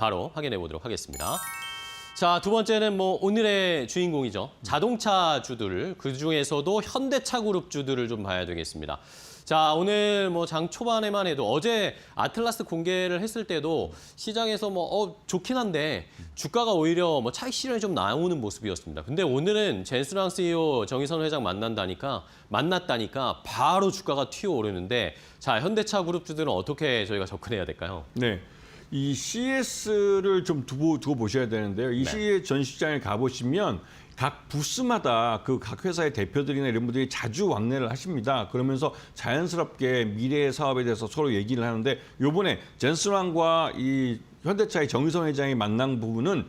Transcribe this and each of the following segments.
바로 확인해 보도록 하겠습니다. 자, 두 번째는 오늘의 주인공이죠. 자동차주들, 그중에서도 현대차 그룹주들을 좀 봐야 되겠습니다. 자, 오늘 장 초반에만 해도 어제 아틀라스 공개를 했을 때도 시장에서 좋긴 한데 주가가 오히려 차익 실현이 좀 나오는 모습이었습니다. 근데 오늘은 젠스랑 CEO 정의선 회장 만났다니까 바로 주가가 튀어오르는데 자, 현대차 그룹주들은 어떻게 저희가 접근해야 될까요? 네. 이 CES를 좀 두고 보셔야 되는데요. 이 CES 전시장에 가보시면 각 부스마다 그 각 회사의 대표들이나 이런 분들이 자주 왕래를 하십니다. 그러면서 자연스럽게 미래의 사업에 대해서 서로 얘기를 하는데 요번에 젠스랑과 이 현대차의 정의선 회장이 만난 부분은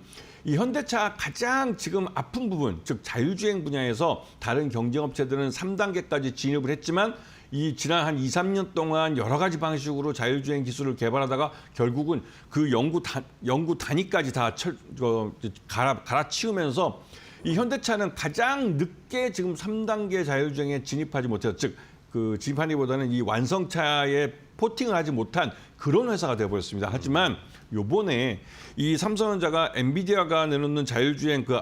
이 현대차 가장 지금 아픈 부분, 즉 자율주행 분야에서 다른 경쟁업체들은 3단계까지 진입을 했지만 이 지난 한 2, 3년 동안 여러 가지 방식으로 자율주행 기술을 개발하다가 결국은 그 연구 단위까지 다 갈아치우면서 이 현대차는 가장 늦게 지금 3단계 자율주행에 진입하지 못해서 즉 그 진입하기보다는 이 완성차에 포팅을 하지 못한 그런 회사가 되어버렸습니다. 하지만 요번에 이 삼성전자가 엔비디아가 내놓는 자율주행 그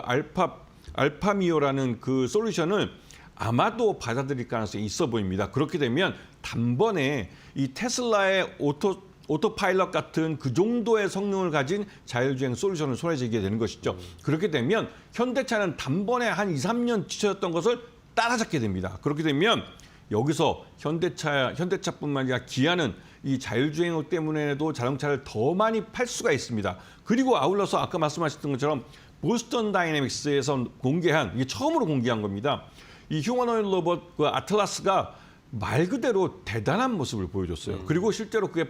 알파미오라는 그 솔루션을 아마도 받아들일 가능성이 있어 보입니다. 그렇게 되면 단번에 이 테슬라의 오토파일럿 같은 그 정도의 성능을 가진 자율주행 솔루션을 손에 쥐게 되는 것이죠. 그렇게 되면 현대차는 단번에 한 2, 3년 지쳐졌던 것을 따라잡게 됩니다. 그렇게 되면 여기서 현대차뿐만 아니라 기아는 이 자율주행 때문에도 자동차를 더 많이 팔 수가 있습니다. 그리고 아울러서 아까 말씀하셨던 것처럼 보스턴 다이내믹스에서 이게 처음으로 공개한 겁니다. 이 휴머노이드 로봇 그 아틀라스가 말 그대로 대단한 모습을 보여줬어요. 그리고 실제로 그게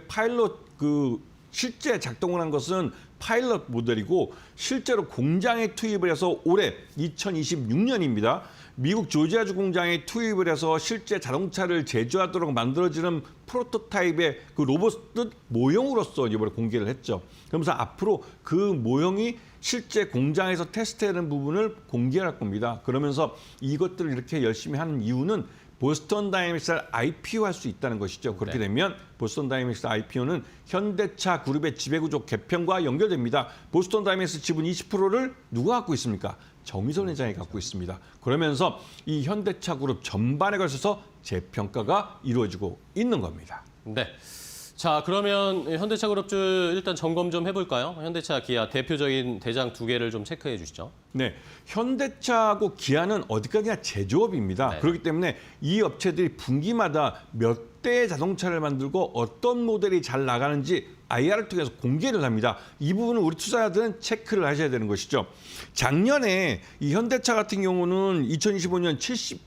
실제 작동을 한 것은 파일럿 모델이고 실제로 공장에 투입을 해서 올해 2026년입니다. 미국 조지아주 공장에 투입을 해서 실제 자동차를 제조하도록 만들어지는 프로토타입의 그 로봇 모형으로서 이번에 공개를 했죠. 그러면서 앞으로 그 모형이 실제 공장에서 테스트하는 부분을 공개할 겁니다. 그러면서 이것들을 이렇게 열심히 하는 이유는 보스턴 다이내믹스를 IPO할 수 있다는 것이죠. 그렇게 되면 보스턴 다이내믹스 IPO는 현대차 그룹의 지배구조 개편과 연결됩니다. 보스턴 다이내믹스 지분 20%를 누가 갖고 있습니까? 정의선 회장이 갖고 있습니다. 그러면서 이 현대차 그룹 전반에 걸쳐서 재평가가 이루어지고 있는 겁니다. 네. 자, 그러면 현대차 그룹주 일단 점검 좀 해볼까요? 현대차, 기아 대표적인 대장 두 개를 좀 체크해 주시죠. 네, 현대차하고 기아는 어디까지나 제조업입니다. 네. 그렇기 때문에 이 업체들이 분기마다 몇 대의 자동차를 만들고 어떤 모델이 잘 나가는지 IR을 통해서 공개를 합니다. 이 부분은 우리 투자자들은 체크를 하셔야 되는 것이죠. 작년에 이 현대차 같은 경우는 2025년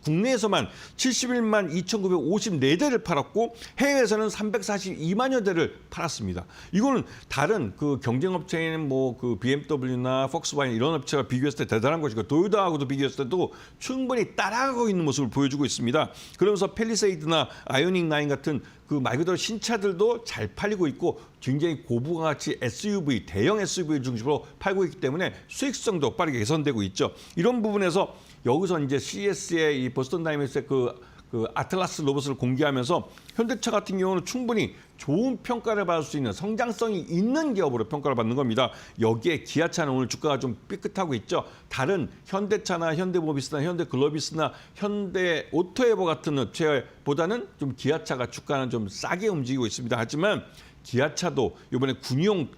국내에서만 71만 2,954대를 팔았고 해외에서는 342만여 대를 팔았습니다. 이거는 다른 그 경쟁업체인 그 BMW나 폭스바겐 이런 업체와 비교했을 때 대단한 것이고 도요타하고도 비교했을 때도 충분히 따라가고 있는 모습을 보여주고 있습니다. 그러면서 펠리세이드나 아이오닉 9 같은 그 말 그대로 신차들도 잘 팔리고 있고 굉장히 고부가가치 SUV, 대형 SUV 중심으로 팔고 있기 때문에 수익성도 빠르게 개선되고 있죠. 이런 부분에서 여기서 이제 CES의 이 보스턴 다이내믹스의 그 아틀라스 로봇을 공개하면서 현대차 같은 경우는 충분히 좋은 평가를 받을 수 있는 성장성이 있는 기업으로 평가를 받는 겁니다. 여기에 기아차는 오늘 주가가 좀 삐끗하고 있죠. 다른 현대차나 현대모비스나 현대글로비스나 현대오토에버 같은 업체보다는 좀 기아차가 주가는 좀 싸게 움직이고 있습니다. 하지만 기아차도 이번에 군용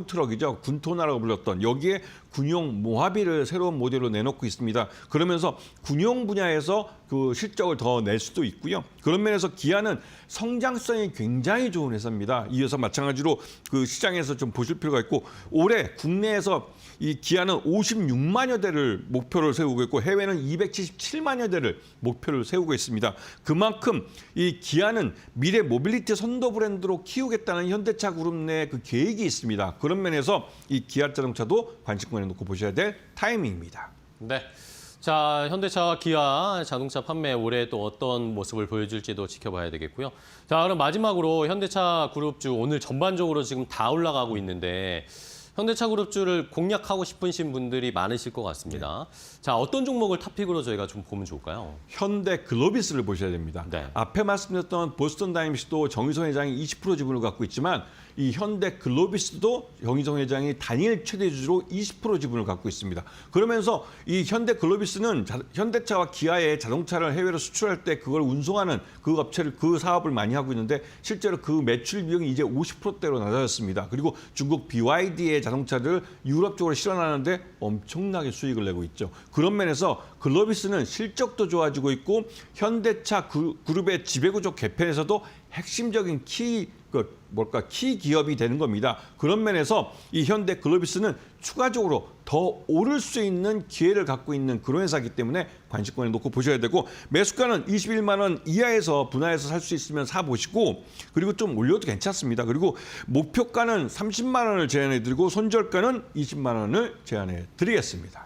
트럭이죠. 군토나라고 불렸던 여기에 군용 모하비를 새로운 모델로 내놓고 있습니다. 그러면서 군용 분야에서 그 실적을 더 낼 수도 있고요. 그런 면에서 기아는 성장성이 굉장히 좋은 회사입니다. 이 회사 마찬가지로 그 시장에서 좀 보실 필요가 있고 올해 국내에서 이 기아는 56만여 대를 목표를 세우고 있고 해외는 277만여 대를 목표를 세우고 있습니다. 그만큼 이 기아는 미래 모빌리티 선도 브랜드로 키우겠다는 현대차 그룹 내 그 계획이 있습니다. 그런 면에서 이 기아 자동차도 관심권에 놓고 보셔야 될 타이밍입니다. 네. 자, 현대차와 기아 자동차 판매 올해 또 어떤 모습을 보여줄지도 지켜봐야 되겠고요. 자, 그럼 마지막으로 현대차 그룹주 오늘 전반적으로 지금 다 올라가고 있는데 현대차 그룹주를 공략하고 싶으신 분들이 많으실 것 같습니다. 자, 어떤 종목을 탑픽으로 저희가 좀 보면 좋을까요? 현대글로비스를 보셔야 됩니다. 네. 앞에 말씀드렸던 보스턴 다이내믹스도 정의선 회장이 20% 지분을 갖고 있지만 이 현대 글로비스도 정의성 회장이 단일 최대 주주로 20% 지분을 갖고 있습니다. 그러면서 이 현대 글로비스는 현대차와 기아의 자동차를 해외로 수출할 때 그걸 운송하는 그 업체를 그 사업을 많이 하고 있는데 실제로 그 매출 비용이 이제 50%대로 낮아졌습니다. 그리고 중국 BYD의 자동차를 유럽 쪽으로 실어나는데 엄청나게 수익을 내고 있죠. 그런 면에서 글로비스는 실적도 좋아지고 있고 현대차 그룹의 지배구조 개편에서도 핵심적인 키 기업이 되는 겁니다. 그런 면에서 이 현대 글로비스는 추가적으로 더 오를 수 있는 기회를 갖고 있는 그런 회사이기 때문에 관심권에 놓고 보셔야 되고 매수가는 21만 원 이하에서 분할해서 살 수 있으면 사보시고 그리고 좀 올려도 괜찮습니다. 그리고 목표가는 30만 원을 제안해 드리고 손절가는 20만 원을 제안해 드리겠습니다.